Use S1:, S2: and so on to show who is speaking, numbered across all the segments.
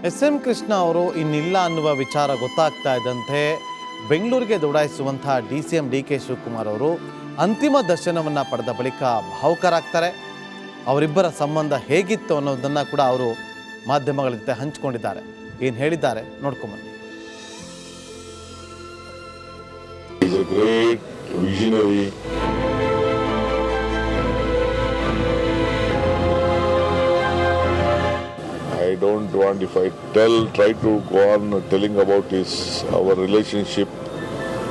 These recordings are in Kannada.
S1: ಎಸ್.ಎಂ. ಕೃಷ್ಣ ಅವರು ಇನ್ನಿಲ್ಲ ಅನ್ನುವ ವಿಚಾರ ಗೊತ್ತಾಗ್ತಾ ಇದ್ದಂತೆ ಬೆಂಗಳೂರಿಗೆ ದೌಡಾಯಿಸುವಂಥ DCM DK ಶಿವಕುಮಾರ್ ಅವರು ಅಂತಿಮ ದರ್ಶನವನ್ನು ಪಡೆದ ಬಳಿಕ ಭಾವುಕರಾಗ್ತಾರೆ. ಅವರಿಬ್ಬರ ಸಂಬಂಧ ಹೇಗಿತ್ತು ಅನ್ನೋದನ್ನು ಕೂಡ ಅವರು ಮಾಧ್ಯಮಗಳ ಜೊತೆ ಹಂಚಿಕೊಂಡಿದ್ದಾರೆ. ಏನು ಹೇಳಿದ್ದಾರೆ ನೋಡ್ಕೊಂಬನ್ನಿ.
S2: I don't want, if I try to go on telling about our relationship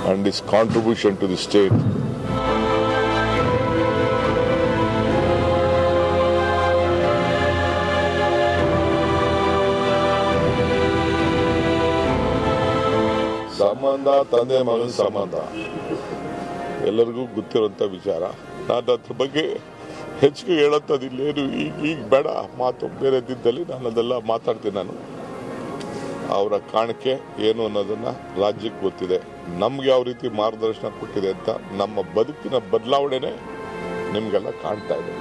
S2: and his contribution to the state. ಸಂಬಂಧ ತಂದೆ ಮಗನ ಸಂಬಂಧ ಎಲ್ಲರಿಗೂ ಗೊತ್ತಿರುವಂಥ ವಿಚಾರ. ನಾನು ಅದ್ರ ಬಗ್ಗೆ ಹೆಚ್ಚಿಗೆ ಹೇಳೋಂಥದ್ದಿಲ್ಲೇನು ಈಗ ಬೇಡ, ಮಾತು ಬೇರೆ ದಿದ್ದಲ್ಲಿ ನಾನು ಅದೆಲ್ಲ ಮಾತಾಡ್ತೀನಿ. ನಾನು ಅವರ ಕಾಣಿಕೆ ಏನು ಅನ್ನೋದನ್ನು ರಾಜ್ಯಕ್ಕೆ ಗೊತ್ತಿದೆ. ನಮ್ಗೆ ಯಾವ ರೀತಿ ಮಾರ್ಗದರ್ಶನ ಕೊಟ್ಟಿದೆ ಅಂತ ನಮ್ಮ ಬದುಕಿನ ಬದಲಾವಣೆನೇ ನಿಮಗೆಲ್ಲ ಕಾಣ್ತಾ ಇದೆ.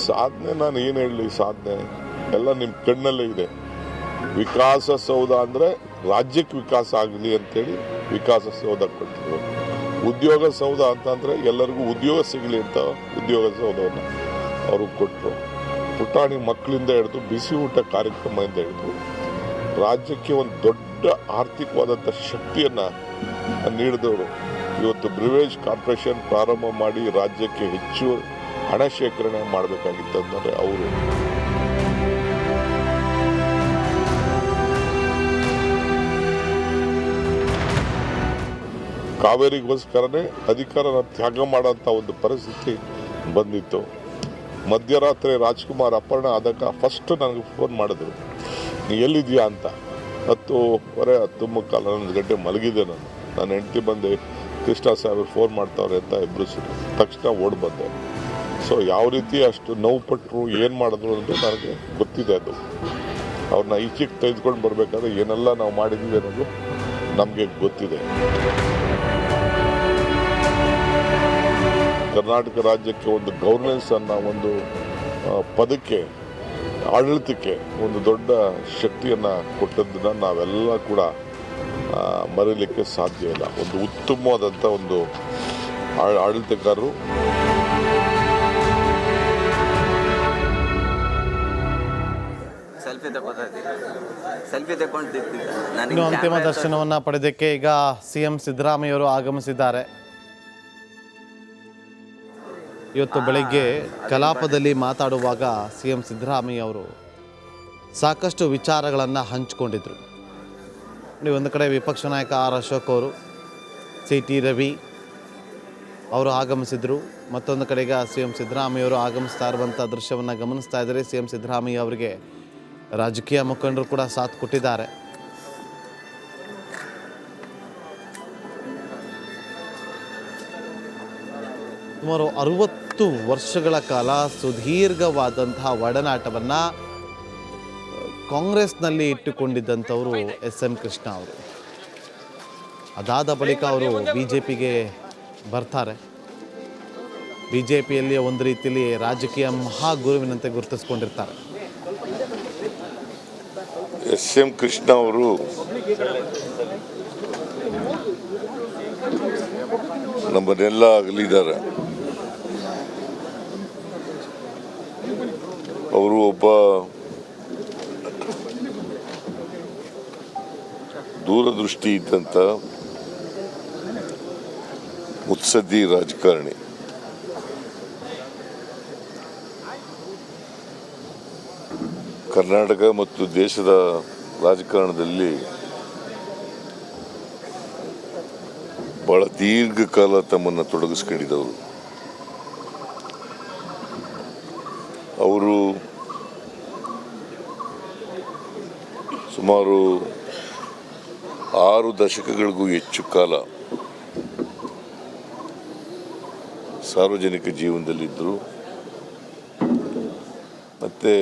S2: ಸಾಧನೆ ನಾನು ಏನು ಹೇಳಲಿ, ಸಾಧನೆ ಎಲ್ಲ ನಿಮ್ಮ ಕಣ್ಣಲ್ಲೇ ಇದೆ. ವಿಕಾಸಸೌಧ ಅಂದರೆ ರಾಜ್ಯಕ್ಕೆ ವಿಕಾಸ ಆಗಲಿ ಅಂತೇಳಿ ವಿಕಾಸಸೌಧ ಕೊಟ್ಟಿದ್ರು. ಉದ್ಯೋಗ ಸೌಧ ಅಂತಂದರೆ ಎಲ್ಲರಿಗೂ ಉದ್ಯೋಗ ಸಿಗಲಿ ಅಂತ ಉದ್ಯೋಗ ಸೌಧವನ್ನು ಅವರು ಕೊಟ್ಟರು. ಪುಟಾಣಿ ಮಕ್ಕಳಿಂದ ಹಿಡಿದು ಬಿಸಿ ಊಟ ಕಾರ್ಯಕ್ರಮದಿಂದ ಹಿಡಿದು ರಾಜ್ಯಕ್ಕೆ ಒಂದು ದೊಡ್ಡ ಆರ್ಥಿಕವಾದಂಥ ಶಕ್ತಿಯನ್ನು ನೀಡಿದವರು. ಇವತ್ತು ಬ್ರಿವೇಜ್ ಕಾರ್ಪೊರೇಷನ್ ಪ್ರಾರಂಭ ಮಾಡಿ ರಾಜ್ಯಕ್ಕೆ ಹೆಚ್ಚು ಹಣ ಶೇಖರಣೆ ಮಾಡಬೇಕಾಗಿತ್ತು ಅಂದರೆ ಅವರು. ಕಾವೇರಿಗೋಸ್ಕರನೇ ಅಧಿಕಾರನ ತ್ಯಾಗ ಮಾಡೋಂಥ ಒಂದು ಪರಿಸ್ಥಿತಿ ಬಂದಿತ್ತು. ಮಧ್ಯರಾತ್ರಿ ರಾಜ್ಕುಮಾರ್ ಅಪಹರಣ ಆದಾಗ ಫಸ್ಟ್ ನನಗೆ ಫೋನ್ ಮಾಡಿದ್ರು, ನೀ ಎಲ್ಲಿದೆಯಾ ಅಂತ. 10:30 11 ಗಂಟೆ ಮಲಗಿದೆ ನಾನು. ನನ್ನ ಹೆಂಡತಿ ಬಂದೆ, ಕೃಷ್ಣ ಸಾಹೇಬರು ಫೋನ್ ಮಾಡ್ತಾವ್ರೆ ಅಂತ ಇಬ್ಬರು ತಕ್ಷಣ ಓಡಿ ಬಂದೆ. ಸೊ ಯಾವ ರೀತಿ ಅಷ್ಟು ನೋವು ಪಟ್ಟರು, ಏನು ಮಾಡಿದ್ರು ಅಂತ ನನಗೆ ಗೊತ್ತಿದೆ. ಅದು ಅವ್ರನ್ನ ಈಚೆಗೆ ತೆಗೆದುಕೊಂಡು ಬರಬೇಕಾದ್ರೆ ಏನೆಲ್ಲ ನಾವು ಮಾಡಿದ್ದೀವಿ ಅನ್ನೋದು ನಮಗೆ ಗೊತ್ತಿದೆ. ಕರ್ನಾಟಕ ರಾಜ್ಯಕ್ಕೆ ಒಂದು ಗವರ್ನೆನ್ಸ್ ಅನ್ನೋ ಒಂದು ಪದಕ್ಕೆ, ಆಡಳಿತಕ್ಕೆ ಒಂದು ದೊಡ್ಡ ಶಕ್ತಿಯನ್ನು ಕೊಟ್ಟದ್ದನ್ನು ನಾವೆಲ್ಲ ಕೂಡ ಮರೀಲಿಕ್ಕೆ ಸಾಧ್ಯ ಇಲ್ಲ. ಒಂದು ಉತ್ತಮವಾದಂಥ ಒಂದು ಆಡಳಿತಗಾರರು.
S1: ಇನ್ನು ಅಂತಿಮ ದರ್ಶನವನ್ನು ಪಡೆದಕ್ಕೆ ಈಗ CM ಸಿದ್ದರಾಮಯ್ಯ ಅವರು ಆಗಮಿಸಿದ್ದಾರೆ. ಇವತ್ತು ಬೆಳಗ್ಗೆ ಕಲಾಪದಲ್ಲಿ ಮಾತಾಡುವಾಗ CM ಸಿದ್ದರಾಮಯ್ಯ ಅವರು ಸಾಕಷ್ಟು ವಿಚಾರಗಳನ್ನು ಹಂಚಿಕೊಂಡಿದ್ರು. ಒಂದು ಕಡೆ ವಿಪಕ್ಷ ನಾಯಕ ಆರ್ ಅಶೋಕ್ ಅವರು, CT ರವಿ ಅವರು ಆಗಮಿಸಿದರು. ಮತ್ತೊಂದು ಕಡೆ ಈಗ CM ಸಿದ್ದರಾಮಯ್ಯ ಅವರು ಆಗಮಿಸ್ತಾ ಇರುವಂಥ ದೃಶ್ಯವನ್ನು ಗಮನಿಸ್ತಾ ಇದ್ದಾರೆ. CM ಸಿದ್ದರಾಮಯ್ಯ ಅವರಿಗೆ ರಾಜಕೀಯ ಮುಖಂಡರು ಕೂಡ ಸಾಥ್ ಕೊಟ್ಟಿದ್ದಾರೆ. ಸುಮಾರು 60 ವರ್ಷಗಳ ಕಾಲ ಸುದೀರ್ಘವಾದಂತಹ ಒಡನಾಟವನ್ನು ಕಾಂಗ್ರೆಸ್ನಲ್ಲಿ ಇಟ್ಟುಕೊಂಡಿದ್ದಂಥವರು ಎಸ್.ಎಂ. ಕೃಷ್ಣ ಅವರು. ಅದಾದ ಬಳಿಕ ಅವರು BJPಗೆ ಬರ್ತಾರೆ. BJPಯಲ್ಲಿ ಒಂದು ರೀತಿಯಲ್ಲಿ ರಾಜಕೀಯ ಮಹಾಗುರುವಿನಂತೆ ಗುರುತಿಸ್ಕೊಂಡಿರ್ತಾರೆ.
S2: ಎಸ್.ಎಂ. ಕೃಷ್ಣ ಅವರು ನಮ್ಮನ್ನೆಲ್ಲ ಅಗಲಿದ್ದಾರೆ. ಅವರು ಒಬ್ಬ ದೂರದೃಷ್ಟಿ ಇದ್ದಂಥ ಮುತ್ಸದ್ದಿ ರಾಜಕಾರಣಿ. ಕರ್ನಾಟಕ ಮತ್ತು ದೇಶದ ರಾಜಕಾರಣದಲ್ಲಿ ಬಹಳ ದೀರ್ಘಕಾಲ ತಮ್ಮನ್ನು ತೊಡಗಿಸ್ಕೊಂಡಿದ್ದವರು. ಅವರು ಸುಮಾರು 6 ದಶಕಗಳಿಗೂ ಹೆಚ್ಚು ಕಾಲ ಸಾರ್ವಜನಿಕ ಜೀವನದಲ್ಲಿದ್ದರು.
S3: ಮತ್ತು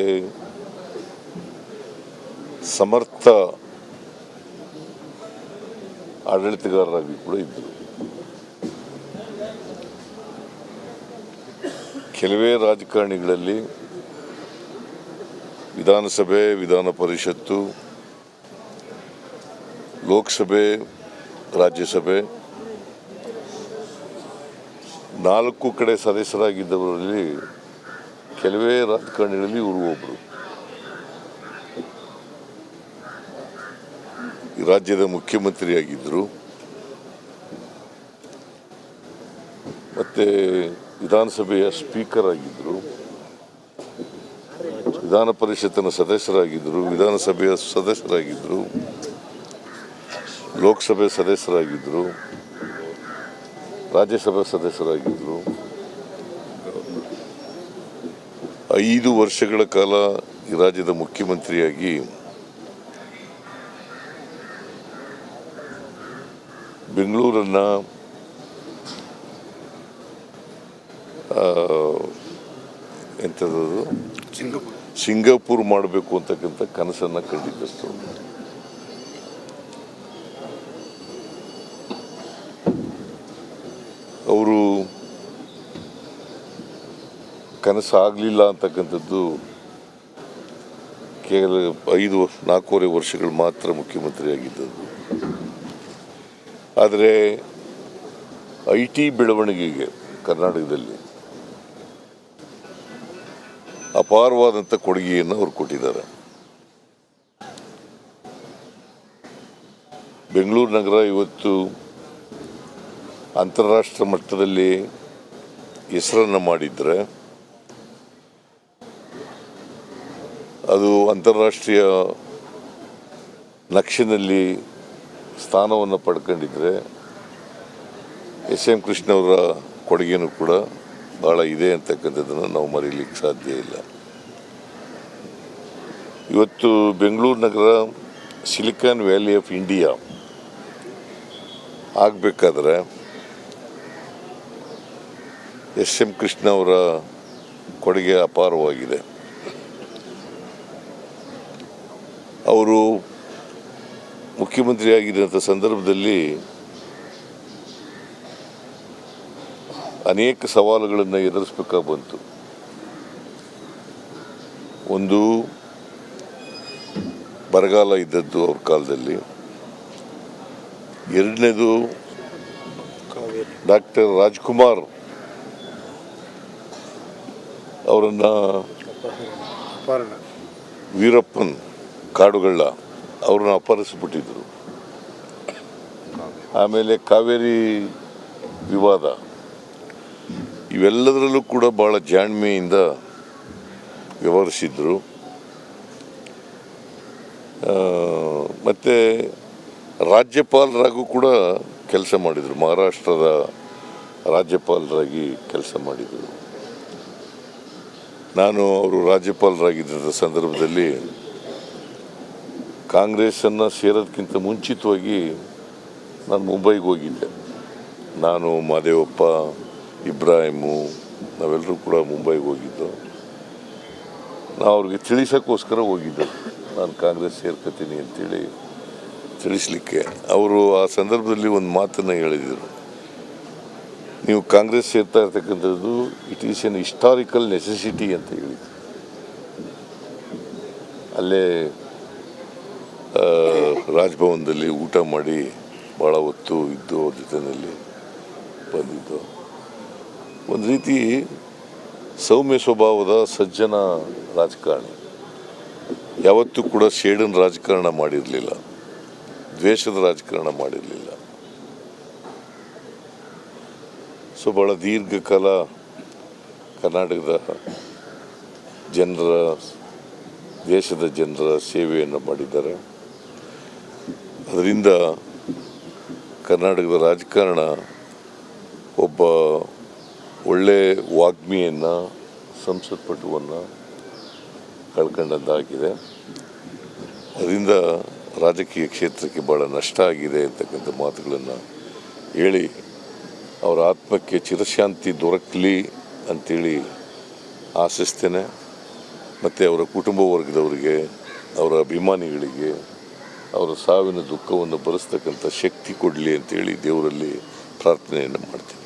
S3: ಸಮರ್ಥ ಆಡಳಿತಗಾರರಾಗಿ ಕೂಡ ಇದ್ದರು. ಕೆಲವೇ ರಾಜಕಾರಣಿಗಳಲ್ಲಿ ವಿಧಾನಸಭೆ, ವಿಧಾನ ಪರಿಷತ್ತು, ಲೋಕಸಭೆ, ರಾಜ್ಯಸಭೆ 4 ಕಡೆ ಸದಸ್ಯರಾಗಿದ್ದವರಲ್ಲಿ ಕೆಲವೇ ರಾಜಕಾರಣಿಗಳಲ್ಲಿ ಇವರು ಒಬ್ಬರು. ಈ ರಾಜ್ಯದ ಮುಖ್ಯಮಂತ್ರಿಯಾಗಿದ್ದರು ಮತ್ತು ವಿಧಾನಸಭೆಯ ಸ್ಪೀಕರ್ ಆಗಿದ್ದರು, ವಿಧಾನ ಪರಿಷತ್ತಿನ ಸದಸ್ಯರಾಗಿದ್ದರು, ವಿಧಾನಸಭೆಯ ಸದಸ್ಯರಾಗಿದ್ದರು, ಲೋಕಸಭೆ ಸದಸ್ಯರಾಗಿದ್ದರು, ರಾಜ್ಯಸಭಾ ಸದಸ್ಯರಾಗಿದ್ದರು. 5 ವರ್ಷಗಳ ಕಾಲ ಈ ರಾಜ್ಯದ ಮುಖ್ಯಮಂತ್ರಿಯಾಗಿ ಬೆಂಗಳೂರನ್ನು ಎಂಥದ್ದು ಸಿಂಗಾಪುರ್ ಮಾಡಬೇಕು ಅಂತಕ್ಕಂಥ ಕನಸನ್ನು ಕಂಡಿದ್ದಷ್ಟು. ಅವರು ಕನಸಾಗಲಿಲ್ಲ ಅಂತಕ್ಕಂಥದ್ದು ಕೇವಲ 4.5 ವರ್ಷಗಳು ಮಾತ್ರ ಮುಖ್ಯಮಂತ್ರಿಯಾಗಿದ್ದದ್ದು. ಆದರೆ IT ಬೆಳವಣಿಗೆಗೆ ಕರ್ನಾಟಕದಲ್ಲಿ ಅಪಾರವಾದಂಥ ಕೊಡುಗೆಯನ್ನು ಅವರು ಕೊಟ್ಟಿದ್ದಾರೆ. ಬೆಂಗಳೂರು ನಗರ ಇವತ್ತು ಅಂತಾರಾಷ್ಟ್ರೀಯ ಮಟ್ಟದಲ್ಲಿ ಹೆಸರನ್ನು ಮಾಡಿದರೆ ಅದು ಅಂತಾರಾಷ್ಟ್ರೀಯ ನಕ್ಷೆನಲ್ಲಿ ಸ್ಥಾನವನ್ನು ಪಡ್ಕೊಂಡಿದ್ರೆ SM ಕೃಷ್ಣ ಅವರ ಕೊಡುಗೆನೂ ಕೂಡ ಭಾಳ ಇದೆ ಅಂತಕ್ಕಂಥದ್ದನ್ನು ನಾವು ಮರೀಲಿಕ್ಕೆ ಸಾಧ್ಯ ಇಲ್ಲ. ಇವತ್ತು ಬೆಂಗಳೂರು ನಗರ ಸಿಲಿಕಾನ್ ವ್ಯಾಲಿ ಆಫ್ ಇಂಡಿಯಾ ಆಗಬೇಕಾದ್ರೆ SM ಕೃಷ್ಣ ಅವರ ಕೊಡುಗೆ ಅಪಾರವಾಗಿದೆ. ಅವರು ಮುಖ್ಯಮಂತ್ರಿಯಾಗಿದ್ದಂಥ ಸಂದರ್ಭದಲ್ಲಿ ಅನೇಕ ಸವಾಲುಗಳನ್ನು ಎದುರಿಸಬೇಕಾಗಿ ಬಂತು. ಒಂದು ಬರಗಾಲ ಇದ್ದದ್ದು ಅವ್ರ ಕಾಲದಲ್ಲಿ, ಎರಡನೇದು ಡಾಕ್ಟರ್ ರಾಜ್ಕುಮಾರ್ ಅವರನ್ನು ವೀರಪ್ಪನ್ ಕಾಡುಗಳ್ಳ ಅವ್ರನ್ನ ಅಪಹರಿಸಿಬಿಟ್ಟಿದ್ರು. ಆಮೇಲೆ ಕಾವೇರಿ ವಿವಾದ, ಇವೆಲ್ಲದರಲ್ಲೂ ಕೂಡ ಭಾಳ ಜಾಣ್ಮೆಯಿಂದ ವ್ಯವಹರಿಸಿದ್ರು. ಮತ್ತು ರಾಜ್ಯಪಾಲರಾಗೂ ಕೂಡ ಕೆಲಸ ಮಾಡಿದರು, ಮಹಾರಾಷ್ಟ್ರದ ರಾಜ್ಯಪಾಲರಾಗಿ ಕೆಲಸ ಮಾಡಿದರು. ನಾನು ಅವರು ರಾಜ್ಯಪಾಲರಾಗಿದ್ದ ಸಂದರ್ಭದಲ್ಲಿ ಕಾಂಗ್ರೆಸ್ಸನ್ನು ಸೇರೋದಕ್ಕಿಂತ ಮುಂಚಿತವಾಗಿ ನಾನು ಮುಂಬೈಗೆ ಹೋಗಿದ್ದೆ. ನಾನು, ಮಾದೇವಪ್ಪ, ಇಬ್ರಾಹಿಮು ನಾವೆಲ್ಲರೂ ಕೂಡ ಮುಂಬೈಗೆ ಹೋಗಿದ್ದು. ನಾವು ಅವ್ರಿಗೆ ತಿಳಿಸೋಕ್ಕೋಸ್ಕರ ಹೋಗಿದ್ದೆ, ನಾನು ಕಾಂಗ್ರೆಸ್ ಸೇರ್ಕೊತೀನಿ ಅಂತೇಳಿ ತಿಳಿಸ್ಲಿಕ್ಕೆ. ಅವರು ಆ ಸಂದರ್ಭದಲ್ಲಿ ಒಂದು ಮಾತನ್ನು ಹೇಳಿದರು, ನೀವು ಕಾಂಗ್ರೆಸ್ ಸೇರ್ತಾ ಇರ್ತಕ್ಕಂಥದ್ದು it is N historical necessity ಅಂತ ಹೇಳಿದ್ರು. ಅಲ್ಲೇ ರಾಜಭವನದಲ್ಲಿ ಊಟ ಮಾಡಿ ಭಾಳ ಹೊತ್ತು ಇದ್ದು ಅವ್ರ ಜೊತೆಯಲ್ಲಿ ಬಂದಿದ್ದು. ಒಂದು ರೀತಿ ಸೌಮ್ಯ ಸ್ವಭಾವದ ಸಜ್ಜನ ರಾಜಕಾರಣಿ, ಯಾವತ್ತೂ ಕೂಡ ಶೇಡನ್ ರಾಜಕಾರಣ ಮಾಡಿರಲಿಲ್ಲ, ದ್ವೇಷದ ರಾಜಕಾರಣ ಮಾಡಿರಲಿಲ್ಲ. ಸೊ ಭಾಳ ದೀರ್ಘಕಾಲ ಕರ್ನಾಟಕದ ಜನರ, ದೇಶದ ಜನರ ಸೇವೆಯನ್ನು ಮಾಡಿದ್ದಾರೆ. ಅದರಿಂದ ಕರ್ನಾಟಕದ ರಾಜಕಾರಣ ಒಬ್ಬ ಒಳ್ಳೆ ವಾಗ್ಮಿಯನ್ನು, ಸಂಸತ್ಪಟುವನ್ನು ಕಳ್ಕೊಂಡಂತಾಗಿದೆ. ಅದರಿಂದ ರಾಜಕೀಯ ಕ್ಷೇತ್ರಕ್ಕೆ ಭಾಳ ನಷ್ಟ ಆಗಿದೆ ಅಂತಕ್ಕಂಥ ಮಾತುಗಳನ್ನು ಹೇಳಿ ಅವರ ಆತ್ಮಕ್ಕೆ ಚಿರಶಾಂತಿ ದೊರಕಲಿ ಅಂಥೇಳಿ ಆಶಿಸ್ತೇನೆ. ಮತ್ತು ಅವರ ಕುಟುಂಬ ವರ್ಗದವರಿಗೆ, ಅವರ ಅಭಿಮಾನಿಗಳಿಗೆ ಅವರ ಸಾವಿನ ದುಃಖವನ್ನು ಭರಿಸ್ತಕ್ಕಂಥ ಶಕ್ತಿ ಕೊಡಲಿ ಅಂತೇಳಿ ದೇವರಲ್ಲಿ ಪ್ರಾರ್ಥನೆಯನ್ನು ಮಾಡ್ತೀನಿ.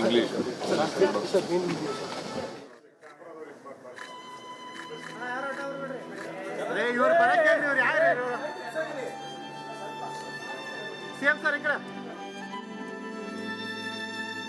S3: English
S4: CM sir